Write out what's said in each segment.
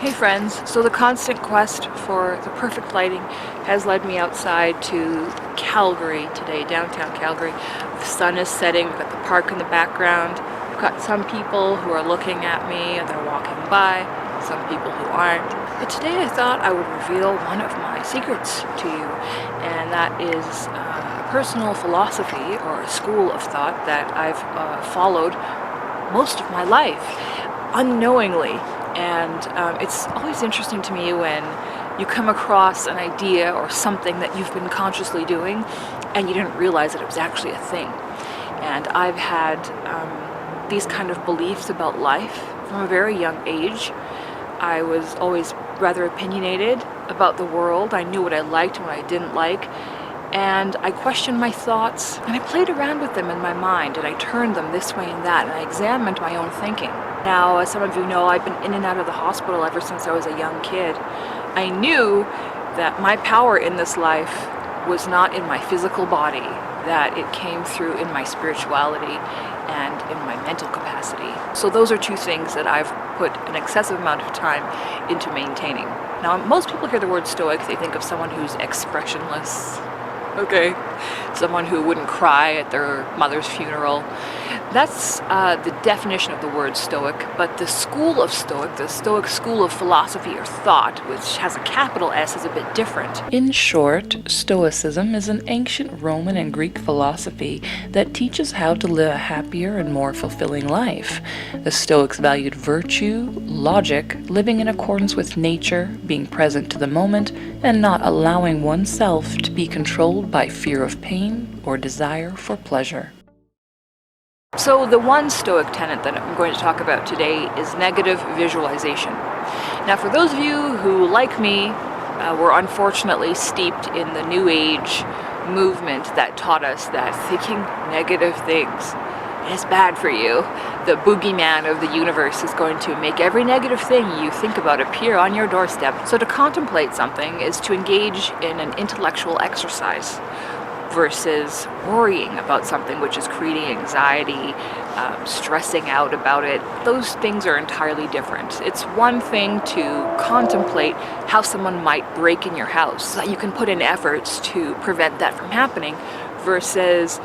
Hey friends, so the constant quest for the perfect lighting has led me outside to Calgary today, downtown Calgary. The sun is setting, we've got the park in the background, we've got some people who are looking at me and they're walking by, some people who aren't. But today I thought I would reveal one of my secrets to you, and that is a personal philosophy or a school of thought that I've followed most of my life, unknowingly. And it's always interesting to me when you come across an idea or something that you've been consciously doing and you didn't realize that it was actually a thing. And I've had these kind of beliefs about life from a very young age. I was always rather opinionated about the world. I knew what I liked and what I didn't like. And I questioned my thoughts and I played around with them in my mind and I turned them this way and that and I examined my own thinking. Now, as some of you know, I've been in and out of the hospital ever since I was a young kid. I knew that my power in this life was not in my physical body, that it came through in my spirituality and in my mental capacity. So those are two things that I've put an excessive amount of time into maintaining. Now, most people hear the word Stoic, they think of someone who's expressionless. Okay, someone who wouldn't cry at their mother's funeral. That's the definition of the word Stoic, but the school of Stoic, the Stoic school of philosophy or thought, which has a capital S, is a bit different. In short, Stoicism is an ancient Roman and Greek philosophy that teaches how to live a happier and more fulfilling life. The Stoics valued virtue, logic, living in accordance with nature, being present to the moment, and not allowing oneself to be controlled by fear of pain or desire for pleasure. So the one Stoic tenet that I'm going to talk about today is negative visualization. Now, for those of you who, like me, were unfortunately steeped in the New Age movement that taught us that thinking negative things is bad for you. The boogeyman of the universe is going to make every negative thing you think about appear on your doorstep. So to contemplate something is to engage in an intellectual exercise versus worrying about something, which is creating anxiety, stressing out about it. Those things are entirely different. It's one thing to contemplate how someone might break in your house so that you can put in efforts to prevent that from happening versus,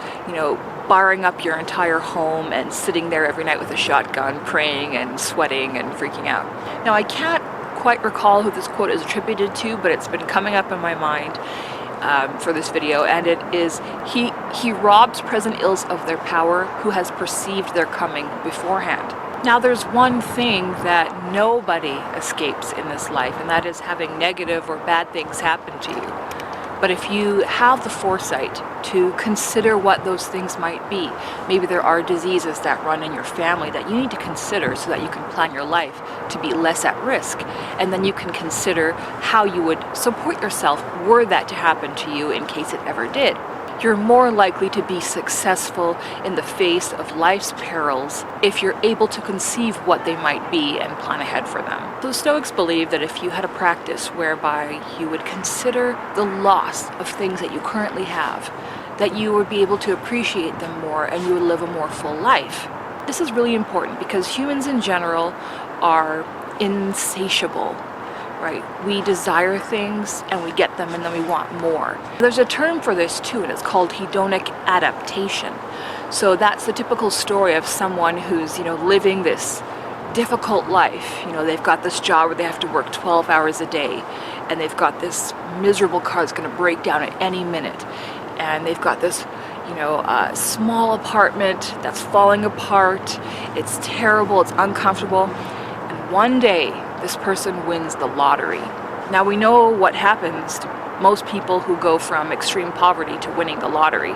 barring up your entire home and sitting there every night with a shotgun, praying and sweating and freaking out. Now, I can't quite recall who this quote is attributed to, but it's been coming up in my mind for this video, and it is, he robs present ills of their power who has perceived their coming beforehand. Now, there's one thing that nobody escapes in this life, and that is having negative or bad things happen to you. But if you have the foresight to consider what those things might be, maybe there are diseases that run in your family that you need to consider so that you can plan your life to be less at risk. And then you can consider how you would support yourself were that to happen to you in case it ever did. You're more likely to be successful in the face of life's perils if you're able to conceive what they might be and plan ahead for them. So Stoics believe that if you had a practice whereby you would consider the loss of things that you currently have, that you would be able to appreciate them more and you would live a more full life. This is really important because humans in general are insatiable. Right? We desire things and we get them and then we want more. There's a term for this too, and it's called Hedonic Adaptation. So that's the typical story of someone who's, living this difficult life. They've got this job where they have to work 12 hours a day, and they've got this miserable car that's going to break down at any minute. And they've got this, small apartment that's falling apart. It's terrible, it's uncomfortable. And one day, this person wins the lottery. Now, we know what happens to most people who go from extreme poverty to winning the lottery.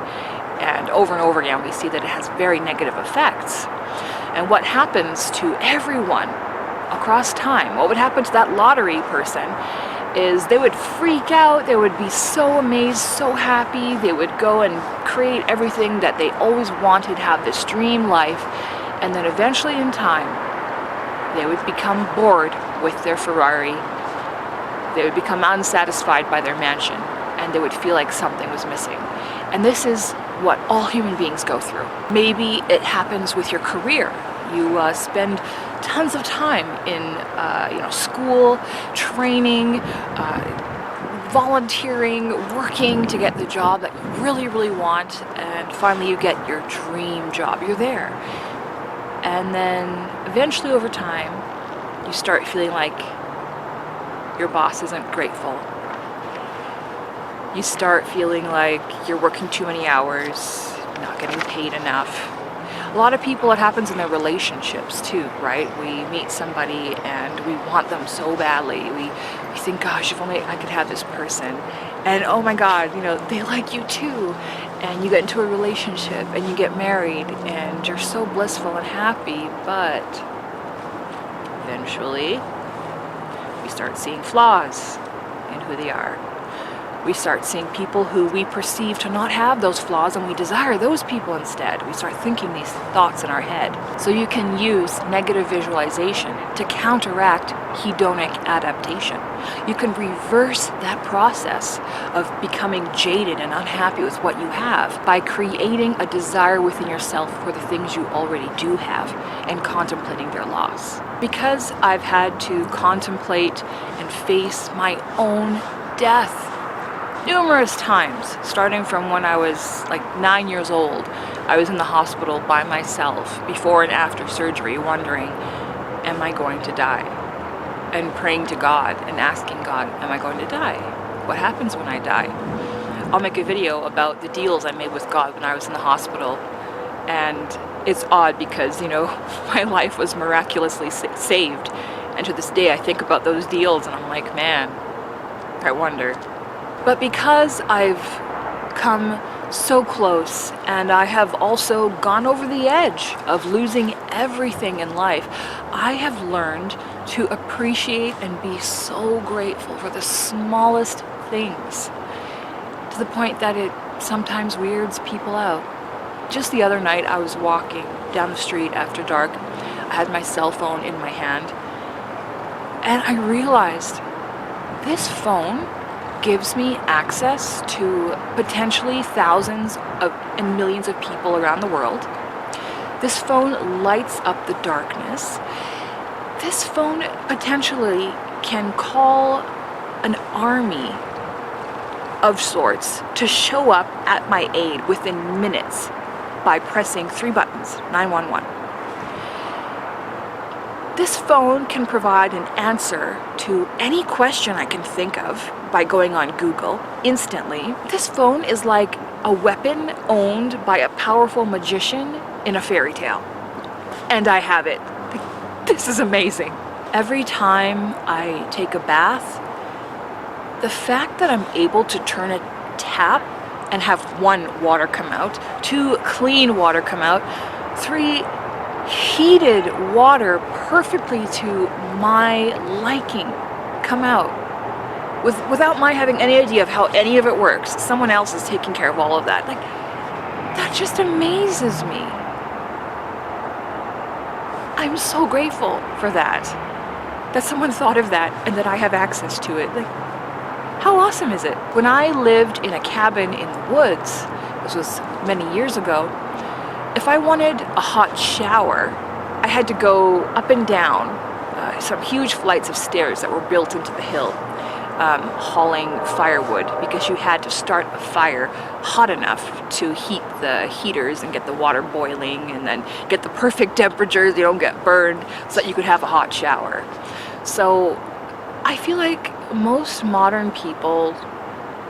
And over again, we see that it has very negative effects. And what happens to everyone across time, what would happen to that lottery person is they would freak out, they would be so amazed, so happy, they would go and create everything that they always wanted, have this dream life, and then eventually in time, they would become bored with their Ferrari, they would become unsatisfied by their mansion, and they would feel like something was missing. And this is what all human beings go through. Maybe it happens with your career. You spend tons of time in school, training, volunteering, working to get the job that you really, really want, and finally you get your dream job. You're there. And then eventually over time, you start feeling like your boss isn't grateful. You start feeling like you're working too many hours, not getting paid enough. A lot of people, it happens in their relationships too, right? We meet somebody and we want them so badly. We think, gosh, if only I could have this person. And oh my God, they like you too. And you get into a relationship and you get married and you're so blissful and happy, but eventually we start seeing flaws in who they are. We start seeing people who we perceive to not have those flaws, and we desire those people instead. We start thinking these thoughts in our head. So you can use negative visualization to counteract hedonic adaptation. You can reverse that process of becoming jaded and unhappy with what you have by creating a desire within yourself for the things you already do have and contemplating their loss. Because I've had to contemplate and face my own death numerous times, starting from when I was like 9 years old. I was in the hospital by myself before and after surgery, wondering, am I going to die? And praying to God and asking God, am I going to die? What happens when I die? I'll make a video about the deals I made with God when I was in the hospital. And it's odd because, my life was miraculously saved. And to this day, I think about those deals and I'm like, man, I wonder. But because I've come so close and I have also gone over the edge of losing everything in life, I have learned to appreciate and be so grateful for the smallest things, to the point that it sometimes weirds people out. Just the other night, I was walking down the street after dark. I had my cell phone in my hand, and I realized this phone gives me access to potentially thousands and millions of people around the world. This phone lights up the darkness. This phone potentially can call an army of sorts to show up at my aid within minutes by pressing 3 buttons, 911. This phone can provide an answer to any question I can think of by going on Google instantly. This phone is like a weapon owned by a powerful magician in a fairy tale. And I have it. This is amazing. Every time I take a bath, the fact that I'm able to turn a tap and have 1, water come out, 2, clean water come out, 3, heated water perfectly to my liking come out without my having any idea of how any of it works. Someone else is taking care of all of that. Like, that just amazes me. I'm so grateful for that someone thought of that and that I have access to it. Like, how awesome is it? When I lived in a cabin in the woods, this was many years ago, if I wanted a hot shower, I had to go up and down some huge flights of stairs that were built into the hill, hauling firewood, because you had to start a fire hot enough to heat the heaters and get the water boiling and then get the perfect temperatures, you don't get burned, so that you could have a hot shower. So I feel like most modern people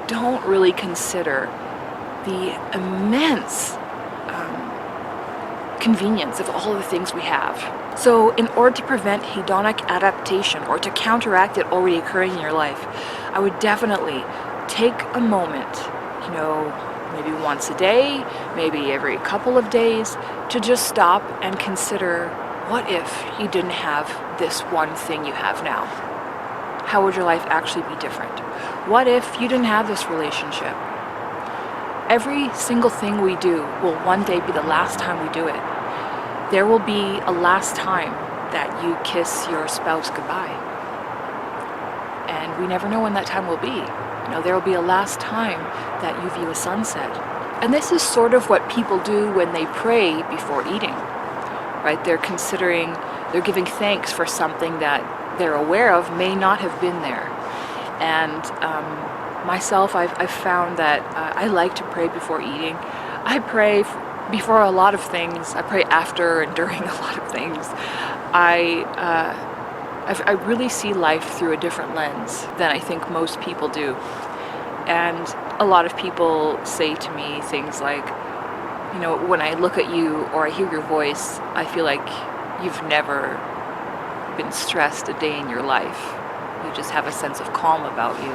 don't really consider the immense convenience of all the things we have. So in order to prevent hedonic adaptation or to counteract it already occurring in your life, I would definitely take a moment, maybe once a day, maybe every couple of days, to just stop and consider, what if you didn't have this one thing you have now? How would your life actually be different? What if you didn't have this relationship? Every single thing we do will one day be the last time we do it. There will be a last time that you kiss your spouse goodbye. And we never know when that time will be. There will be a last time that you view a sunset. And this is sort of what people do when they pray before eating, right? They're considering They're giving thanks for something that they're aware of may not have been there. And myself, I've found that I like to pray before eating. I pray before a lot of things. I pray after and during a lot of things. I really see life through a different lens than I think most people do. And a lot of people say to me things like, you know, when I look at you or I hear your voice, I feel like you've never been stressed a day in your life. You just have a sense of calm about you.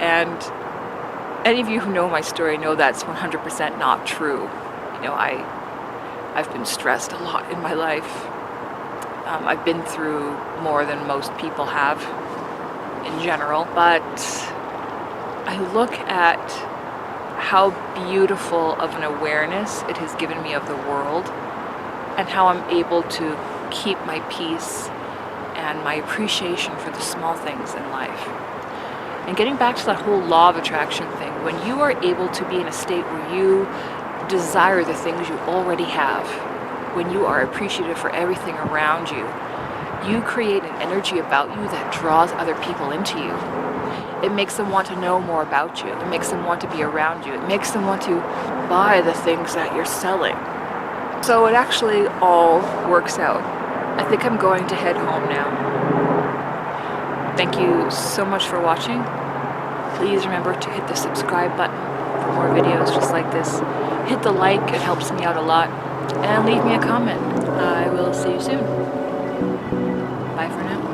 And any of you who know my story know that's 100% not true. You know, I've been stressed a lot in my life. I've been through more than most people have in general, but I look at how beautiful of an awareness it has given me of the world and how I'm able to keep my peace and my appreciation for the small things in life. And getting back to that whole law of attraction thing, when you are able to be in a state where you desire the things you already have, when you are appreciative for everything around you, you create an energy about you that draws other people into you. It makes them want to know more about you. It makes them want to be around you. It makes them want to buy the things that you're selling. So it actually all works out. I think I'm going to head home now. Thank you so much for watching. Please remember to hit the subscribe button for more videos just like this. Hit the like, it helps me out a lot. And leave me a comment. I will see you soon. Bye for now.